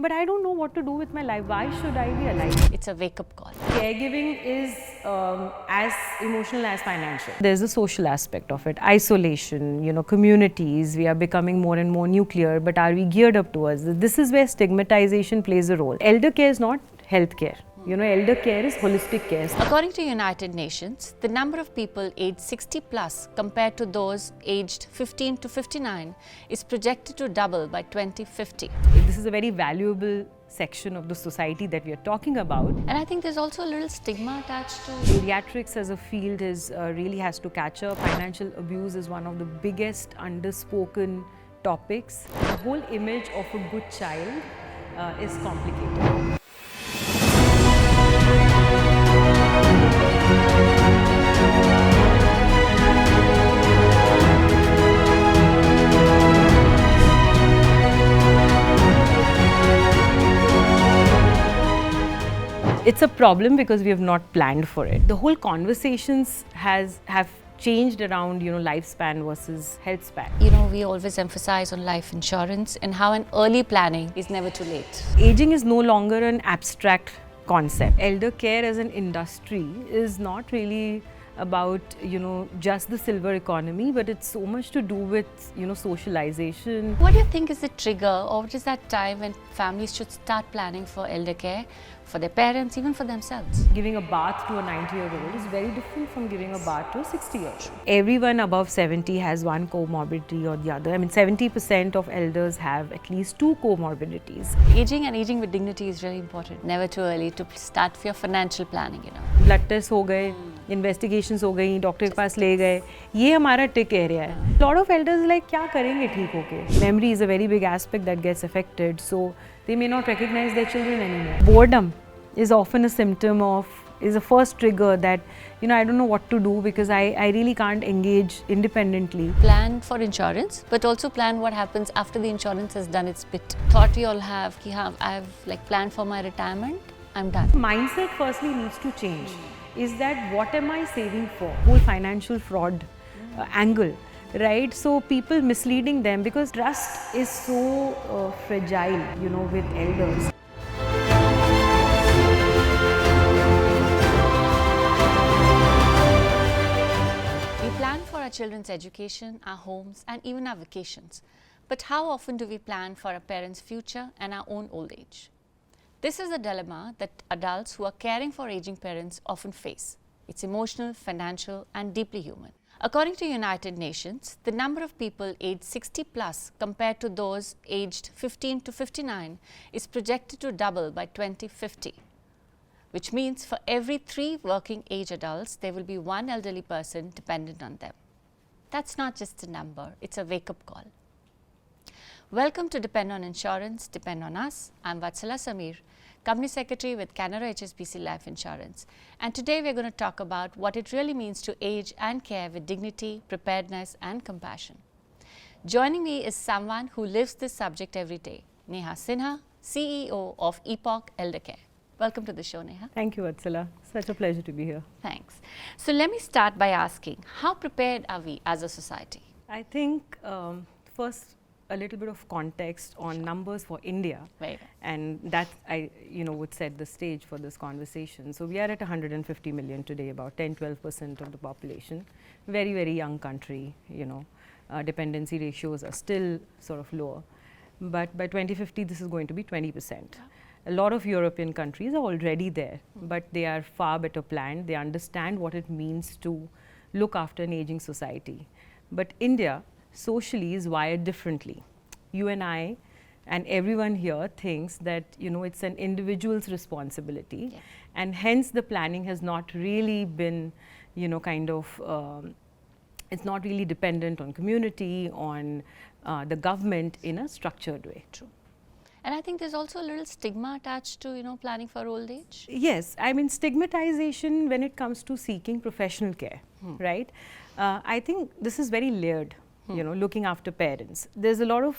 but I don't know what to do with my life. Why should I be alive? It's a wake-up call. Caregiving is as emotional as financial. There's a social aspect of it. Isolation, communities, we are becoming more and more nuclear, but are we geared up towards this? This is where stigmatization plays a role. Elder care is not healthcare. Elder care is holistic care. According to United Nations, the number of people aged 60 plus compared to those aged 15 to 59 is projected to double by 2050. This is a very valuable section of the society that we are talking about. And I think there's also a little stigma attached to Geriatrics as a field really has to catch up. Financial abuse is one of the biggest underspoken topics. The whole image of a good child is complicated. It's a problem because we have not planned for it. The whole conversations have changed around lifespan versus health span. We always emphasize on life insurance and how an early planning is never too late. Aging is no longer an abstract concept. Elder care as an industry is not really about just the silver economy, but it's so much to do with socialization. What do you think is the trigger, or what is that time when families should start planning for elder care for their parents, even for themselves? Giving a bath to a 90-year-old is very different from giving a bath to a 60-year-old. Everyone above 70 has one comorbidity or the other. 70% of elders have at least 2 comorbidities. Aging and aging with dignity is really important. Never too early to start for your financial planning, Blood tests हो गए, investigations हो गई, doctor के पास ले गए, ये हमारा टिक area है. Lot of elders like क्या करेंगे ठीक होके? Memory is a very big aspect that gets affected, so they may not recognize their children anymore. Boredom is often a symptom is a first trigger that I don't know what to do because I really can't engage independently. Plan for insurance, but also plan what happens after the insurance has done its bit. Thought we all have, I've planned for my retirement, I'm done. Mindset firstly needs to change. Is that what am I saving for? Whole financial fraud angle, right? So people misleading them because trust is so fragile, with elders. We plan for our children's education, our homes, and even our vacations. But how often do we plan for our parents' future and our own old age? This is a dilemma that adults who are caring for aging parents often face. It's emotional, financial, and deeply human. According to United Nations, the number of people aged 60 plus compared to those aged 15 to 59 is projected to double by 2050, which means for every 3 working age adults, there will be 1 elderly person dependent on them. That's not just a number, it's a wake-up call. Welcome to Depend on Insurance, Depend on Us. I'm Vatsala Sameer, Company Secretary with Canara HSBC Life Insurance. And today we're going to talk about what it really means to age and care with dignity, preparedness and compassion. Joining me is someone who lives this subject every day, Neha Sinha, CEO of EPOC Eldercare. Welcome to the show, Neha. Thank you, Vatsala. Such a pleasure to be here. Thanks. So let me start by asking, how prepared are we as a society? I think first, a little bit of context on numbers for India, Right. and that would set the stage for this conversation. So we are at 150 million today, about 10-12% of the population. Very, very young country. Dependency ratios are still sort of lower, but by 2050 this is going to be 20%. A lot of European countries are already there, but they are far better planned. They understand what it means to look after an aging society. But India socially is wired differently. You and I and everyone here thinks that it's an individual's responsibility, Yes. and hence the planning has not really been it's not really dependent on community, on the government in a structured way. True. And I think there's also a little stigma attached to planning for old age. Yes, stigmatization when it comes to seeking professional care, right? I think this is very layered. Looking after parents. There's a lot of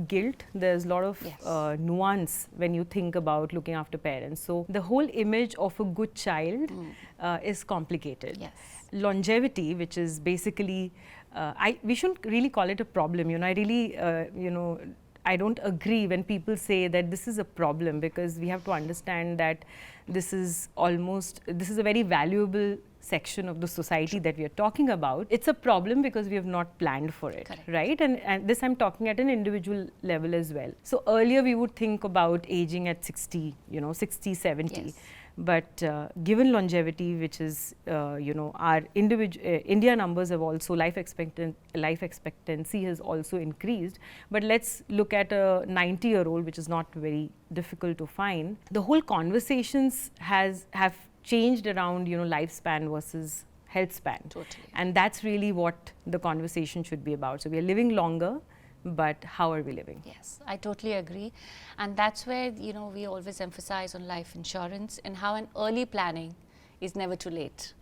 guilt, there's a lot of Yes. nuance when you think about looking after parents. So the whole image of a good child is complicated. Yes. Longevity, which is basically, we shouldn't really call it a problem. I really, I don't agree when people say that this is a problem, because we have to understand that this is a very valuable section of the society that we are talking about. It's a problem because we have not planned for it. Correct. Right? And this I'm talking at an individual level as well. So earlier we would think about aging at 60, 60, 70. Yes. But given longevity, which is, our India numbers have also, life expectancy has also increased. But let's look at a 90-year-old, which is not very difficult to find. The whole conversations have changed around, lifespan versus health span. Totally. And that's really what the conversation should be about. So we are living longer, but how are we living? Yes, I totally agree. And that's where, we always emphasize on life insurance and how an early planning is never too late.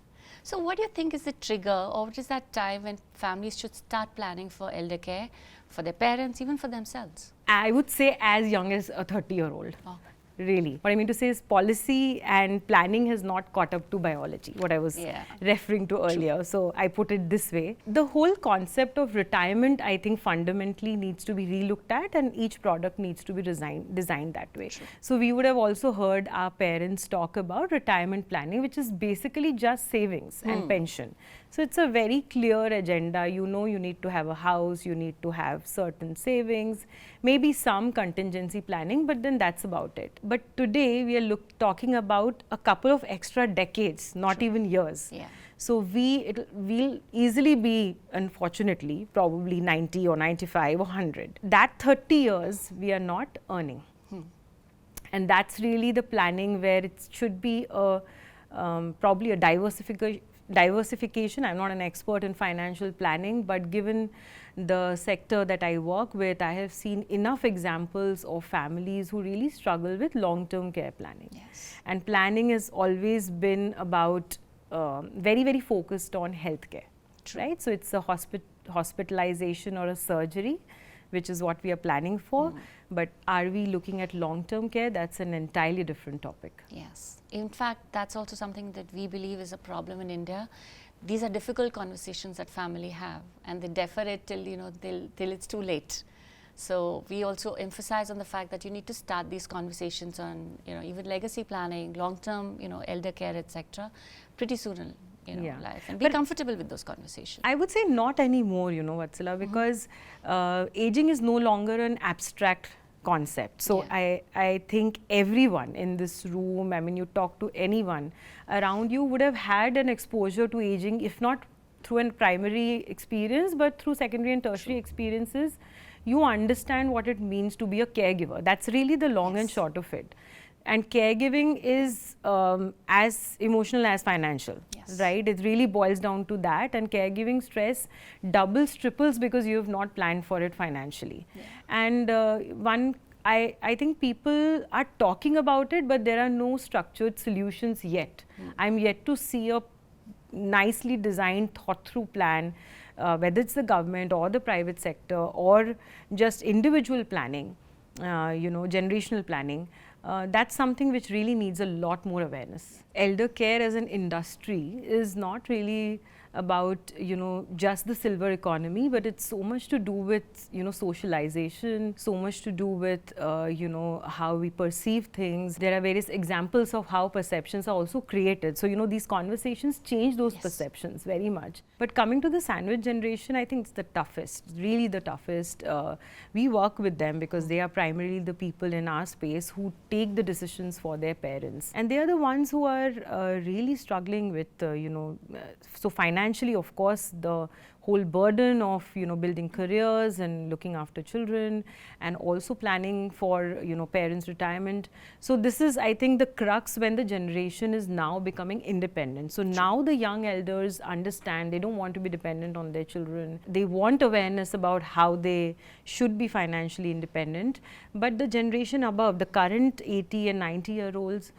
So what do you think is the trigger, or what is that time when families should start planning for elder care, for their parents, even for themselves? I would say as young as a 30-year-old. Oh. Really. What I mean to say is policy and planning has not caught up to biology, what I was referring to earlier. True. So I put it this way. The whole concept of retirement, I think, fundamentally needs to be relooked at, and each product needs to be designed that way. True. So we would have also heard our parents talk about retirement planning, which is basically just savings and pension. So it's a very clear agenda. You need to have a house, you need to have certain savings, maybe some contingency planning, but then that's about it. But today we are talking about a couple of extra decades, not even years. Yeah. So we'll easily be, unfortunately, probably 90 or 95 or 100. That 30 years we are not earning. And that's really the planning where it should be probably a diversification. I'm not an expert in financial planning, but given the sector that I work with, I have seen enough examples of families who really struggle with long-term care planning. Yes. And planning has always been about very, very focused on healthcare. True. Right? So it's a hospitalization or a surgery, which is what we are planning for. But are we looking at long-term care? That's an entirely different topic. Yes. In fact, that's also something that we believe is a problem in India. These are difficult conversations that family have, and they defer it till it's too late. So we also emphasize on the fact that you need to start these conversations on even legacy planning, long-term elder care, etc. pretty soon in life, and be comfortable with those conversations. I would say not anymore, Vatsala, because aging is no longer an abstract concept. So I think everyone in this room, I mean, you talk to anyone around you, would have had an exposure to aging, if not through a primary experience, but through secondary and tertiary experiences. You understand what it means to be a caregiver. That's really the long and short of it. And caregiving is as emotional as financial, right? It really boils down to that. And caregiving stress doubles, triples because you have not planned for it financially. And I think people are talking about it, but there are no structured solutions yet. I'm yet to see a nicely designed, thought through plan, whether it's the government or the private sector or just individual planning, generational planning. That's something which really needs a lot more awareness. Elder care as an industry is not really about just the silver economy, but it's so much to do with socialization, so much to do with how we perceive things. There are various examples of how perceptions are also created. So these conversations change those perceptions very much. But coming to the sandwich generation, I think it's the toughest, really the toughest. We work with them because they are primarily the people in our space who take the decisions for their parents, and they are the ones who are really struggling with so financially, of course, the whole burden of building careers and looking after children, and also planning for parents' retirement. So this is, I think, the crux when the generation is now becoming independent. So now the young elders understand they don't want to be dependent on their children. They want awareness about how they should be financially independent. But the generation above, the current 80 and 90-year-olds,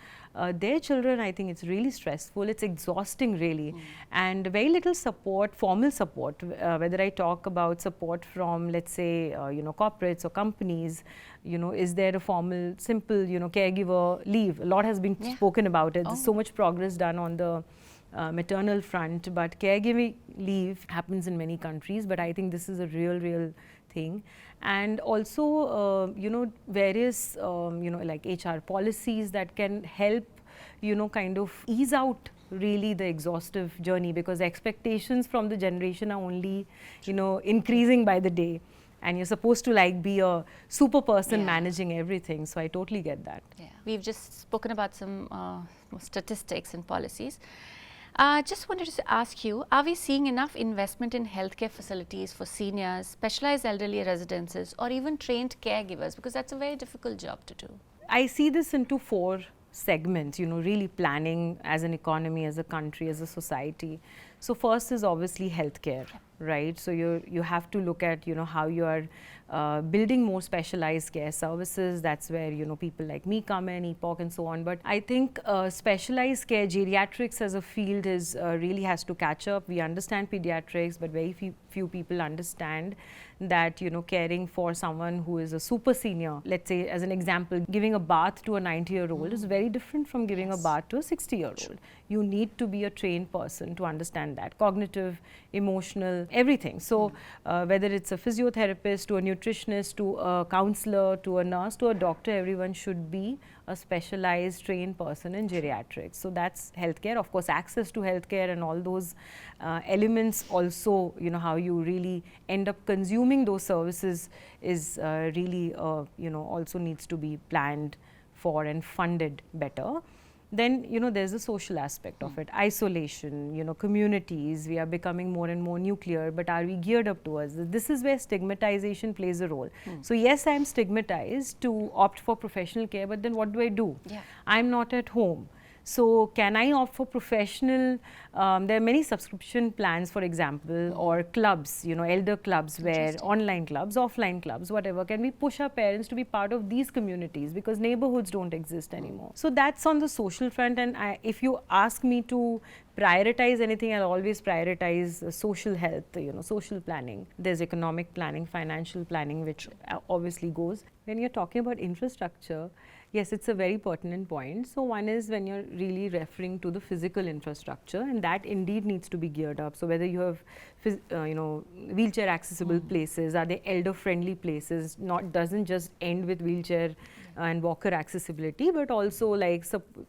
their children, I think it's really stressful, it's exhausting really, and very little support, formal support, whether I talk about support from, let's say, corporates or companies, is there a formal, simple, caregiver leave? A lot has been spoken about it. There's so much progress done on the maternal front, but caregiving leave happens in many countries, but I think this is a real thing. and also various like HR policies that can help kind of ease out really the exhaustive journey, because expectations from the generation are only increasing by the day, and you're supposed to like be a super person managing everything. So I totally get that. Yeah, we've just spoken about some statistics and policies. Just wanted to ask you, are we seeing enough investment in healthcare facilities for seniors, specialized elderly residences, or even trained caregivers? Because that's a very difficult job to do. I see this into 4 segments, really planning as an economy, as a country, as a society. So first is obviously healthcare, right? So you have to look at how you are building more specialized care services. That's where people like me come in, EPOC and so on. But I think specialized care, geriatrics as a field is really has to catch up. We understand pediatrics, but very few people understand that caring for someone who is a super senior, let's say as an example, giving a bath to a 90-year-old is very different from giving a bath to a 60-year-old. You need to be a trained person to understand that, cognitive, emotional, everything. So whether it's a physiotherapist to a nutritionist to a counselor to a nurse to a doctor, everyone should be a specialized trained person in geriatrics. So that's healthcare. Of course, access to healthcare and all those elements also, how you really end up consuming those services is really also needs to be planned for and funded better. Then there's a social aspect of it, isolation, communities. We are becoming more and more nuclear, but are we geared up towards this? This is where stigmatization plays a role. So yes, I'm stigmatized to opt for professional care, but then what do I do? I'm not at home. So can I opt for professional? There are many subscription plans, for example, or clubs, elder clubs, where online clubs, offline clubs, whatever. Can we push our parents to be part of these communities, because neighborhoods don't exist anymore? So that's on the social front. And if you ask me to prioritize anything, I'll always prioritize social health, social planning. There's economic planning, financial planning, which obviously goes. When you're talking about infrastructure, yes, it's a very pertinent point. So one is when you're really referring to the physical infrastructure, and that indeed needs to be geared up. So whether you have wheelchair accessible places, are they elder friendly places, doesn't just end with wheelchair and walker accessibility, but also like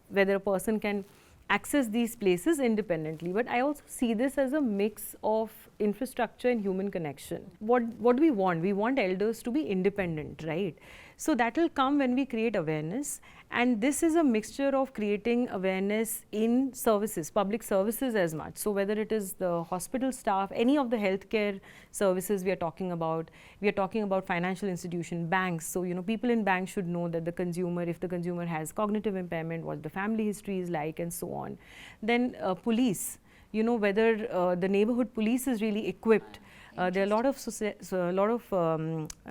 whether a person can access these places independently. But I also see this as a mix of infrastructure and human connection. What do we want? We want elders to be independent, right? So that will come when we create awareness, and this is a mixture of creating awareness in services, public services as much. So whether it is the hospital staff, any of the healthcare services we are talking about financial institution, banks. So people in banks should know that the consumer, if the consumer has cognitive impairment, what the family history is like, and so on. Then police, whether the neighborhood police is really equipped. There are a lot of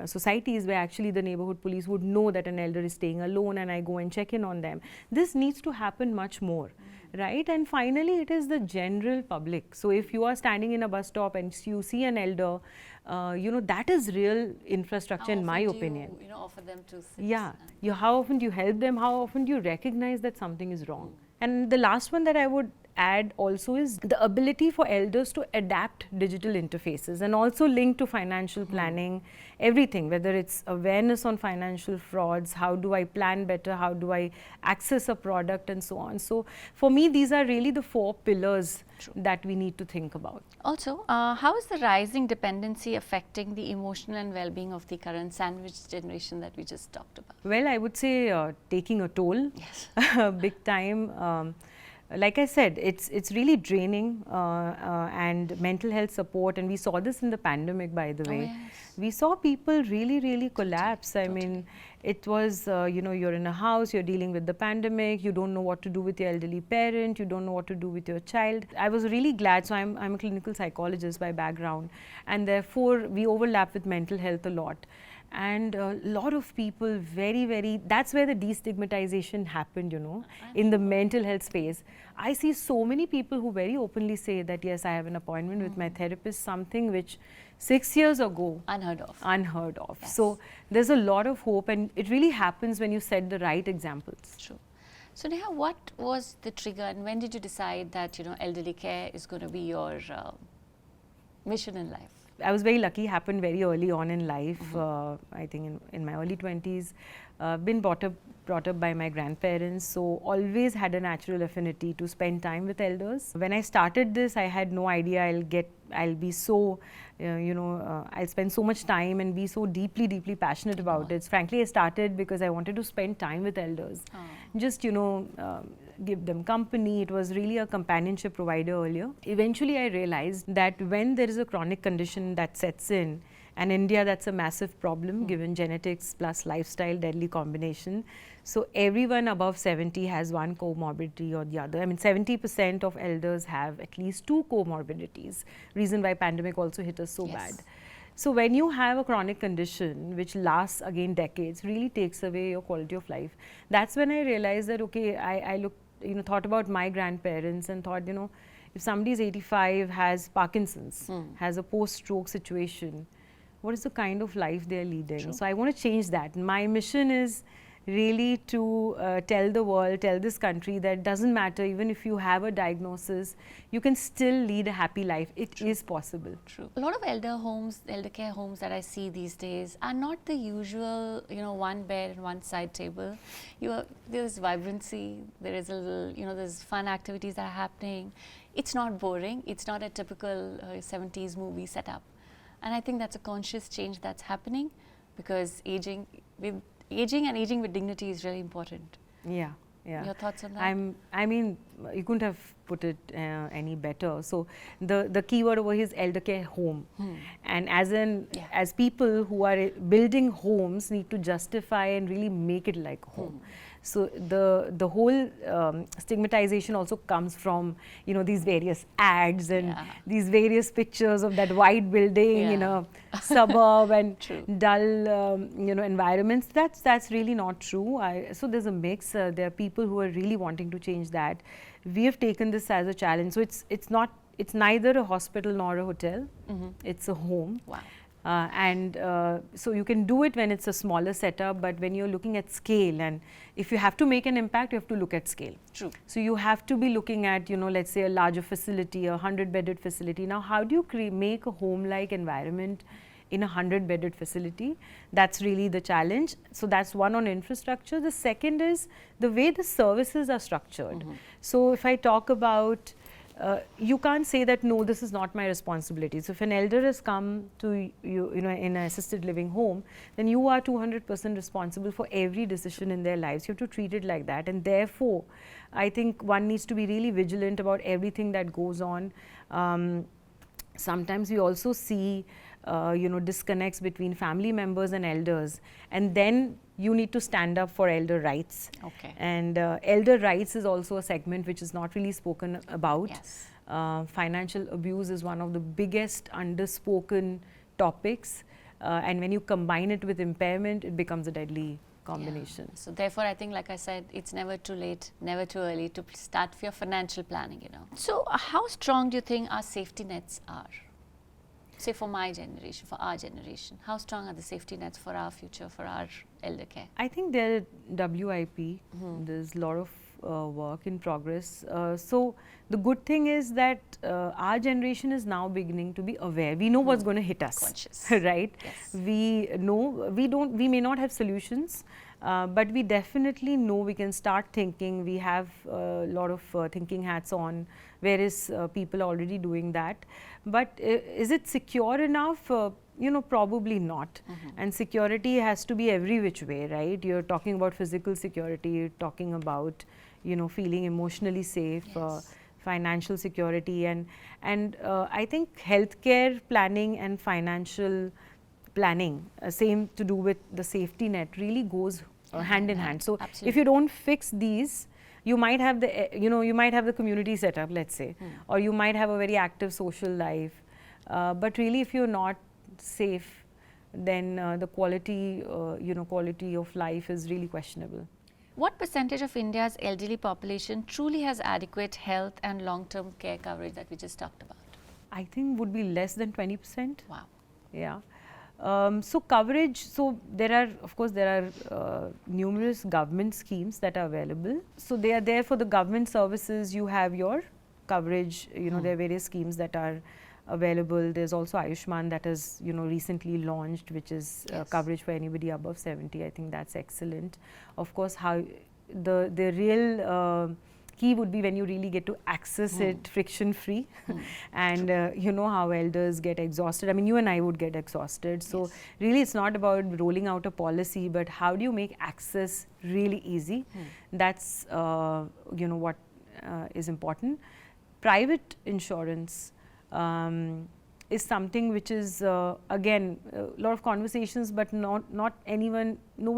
societies where actually the neighborhood police would know that an elder is staying alone, and I go and check in on them. This needs to happen much more, right? And finally, it is the general public. So if you are standing in a bus stop and you see an elder, that is real infrastructure, in my opinion. You offer them to sit. Yeah, how often do you help them? How often do you recognize that something is wrong? And the last one that I would add also is the ability for elders to adapt digital interfaces, and also linked to financial planning, everything, whether it's awareness on financial frauds, how do I plan better, how do I access a product, and so on. So for me, these are really the 4 pillars that we need to think about. Also, how is the rising dependency affecting the emotional and well-being of the current sandwich generation that we just talked about? Well, I would say taking a toll, big time. Like I said, it's really draining, and mental health support, and we saw this in the pandemic, by the way. We saw people really collapse. I mean, it was, you're in a house, you're dealing with the pandemic, you don't know what to do with your elderly parent, you don't know what to do with your child. I was really glad, so I'm a clinical psychologist by background, and therefore we overlap with mental health a lot. And a lot of people that's where the destigmatization happened, in the mental health space. I see so many people who very openly say that, yes, I have an appointment with my therapist, something which 6 years ago, unheard of. Yes. So there's a lot of hope, and it really happens when you set the right examples. True. So Neha, what was the trigger, and when did you decide that, elderly care is going to be your mission in life? I was very lucky, happened very early on in life. I think in my early 20s, been brought up by my grandparents, so always had a natural affinity to spend time with elders. When I started this, I had no idea I'll be so, I'll spend so much time and be so deeply passionate about it. Frankly, I started because I wanted to spend time with elders. Just, give them company. It was really a companionship provider earlier. Eventually, I realized that when there is a chronic condition that sets in, and India, that's a massive problem given genetics plus lifestyle deadly combination. So everyone above 70 has one comorbidity or the other. I mean, 70% of elders have at least 2 comorbidities. Reason why pandemic also hit us so bad. So when you have a chronic condition which lasts again decades, really takes away your quality of life. That's when I realized that, okay, I looked, thought about my grandparents and thought, if somebody is 85, has Parkinson's, has a post-stroke situation, what is the kind of life they're leading? True. So I want to change that. My mission is really to tell the world, tell this country that doesn't matter, even if you have a diagnosis, you can still lead a happy life. It is possible. True. A lot of elder care homes that I see these days are not the usual, one bed and one side table. There's vibrancy, there is a little, there's fun activities that are happening. It's not boring. It's not a typical 70s movie setup. And I think that's a conscious change that's happening, because aging with dignity is really important. Yeah. Your thoughts on that? I mean, you couldn't have put it any better. So the keyword over here is eldercare home, and as people who are building homes need to justify and really make it like home. So the whole stigmatization also comes from these various ads and these various pictures of that white building in a suburb and dull environments. That's really not true. So there's a mix. There are people who are really wanting to change that. We have taken this as a challenge. So it's neither a hospital nor a hotel. It's a home. Wow. So you can do it when it's a smaller setup, but when you're looking at scale, and if you have to make an impact, you have to look at scale. True. So you have to be looking at, let's say a larger facility, a 100-bedded facility. Now, how do you make a home-like environment in a 100-bedded facility? That's really the challenge. So that's one on infrastructure. The second is the way the services are structured. So if I talk about you can't say that, no, this is not my responsibility. So if an elder has come to you, in an assisted living home, then you are 200% responsible for every decision in their lives. You have to treat it like that. And therefore, I think one needs to be really vigilant about everything that goes on. Sometimes we also see, disconnects between family members and elders. And then you need to stand up for elder rights. Okay. And elder rights is also a segment which is not really spoken about. Yes. Financial abuse is one of the biggest underspoken topics. And when you combine it with impairment, it becomes a deadly combination. So therefore, I think, like I said, it's never too late, never too early to start your financial planning, So how strong do you think our safety nets are? Say for my generation, for our generation, how strong are the safety nets for our future, for our elder care? I think they're WIP. There's a lot of work in progress. So the good thing is that our generation is now beginning to be aware. We know what's going to hit us. Conscious. Right? Yes. We know, we may not have solutions, but we definitely know we can start thinking. We have a lot of thinking hats on, whereas people are already doing that. But is it secure enough? Probably not. And security has to be every which way, right? You're talking about physical security, you're talking about, feeling emotionally safe, financial security, and I think healthcare planning and financial planning, same to do with the safety net, really goes hand in hand. So Absolutely. if you don't fix these, you might have the community set up, let's say, or you might have a very active social life, but really if you're not safe, then the quality of life is really questionable. What percentage of India's elderly population truly has adequate health and long-term care coverage that we just talked about? I think would be less than 20%. Wow. Yeah. So coverage, so there are numerous government schemes that are available. So they are there for the government services. You have your coverage, there are various schemes that are available. There's also Ayushman that is, recently launched, which is Yes. coverage for anybody above 70. I think that's excellent. Of course, how the real key would be when you really get to access it friction free. And you know how elders get exhausted. I mean, you and I would get exhausted. So Yes. really it's not about rolling out a policy, but how do you make access really easy? That's what is important. Private insurance is something which is again a lot of conversations, but no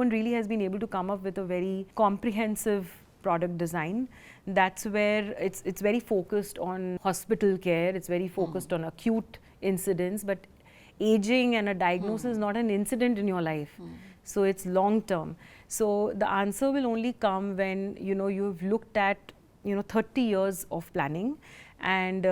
one really has been able to come up with a very comprehensive product design. That's where it's very focused on hospital care, it's very focused on acute incidents, but aging and a diagnosis is not an incident in your life. So it's long term. So the answer will only come when you've looked at 30 years of planning. And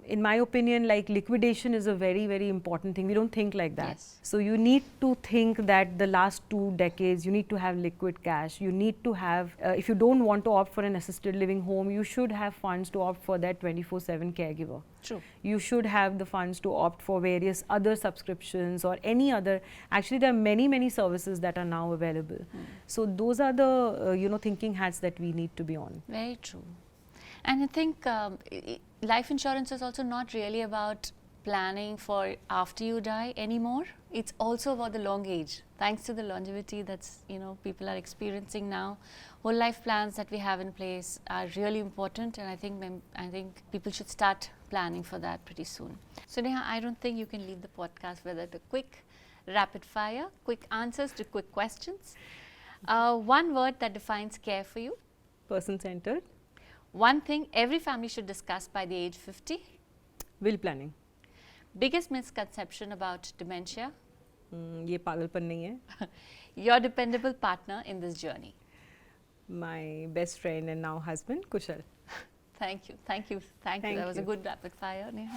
in my opinion, like, liquidation is a very, very important thing. We don't think like that. Yes. So you need to think that the last 2 decades, you need to have liquid cash. You need to have, if you don't want to opt for an assisted living home, you should have funds to opt for that 24/7 caregiver. True. You should have the funds to opt for various other subscriptions or any other. Actually, there are many, many services that are now available. So those are the thinking hats that we need to be on. Very true. And I think life insurance is also not really about planning for after you die anymore. It's also about the long age. Thanks to the longevity that's people are experiencing now, whole life plans that we have in place are really important, and I think people should start planning for that pretty soon. So Neha, I don't think you can leave the podcast without a quick rapid fire, quick answers to quick questions. One word that defines care for you. Person-centered. One thing every family should discuss by the age 50. Will planning. Biggest misconception about dementia. ये पागलपन नहीं है. Your dependable partner in this journey. My best friend and now husband, Kushal. Thank you. That was a good rapid fire, Neha.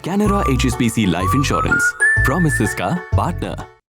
Canara HSBC Life Insurance. Promises का partner.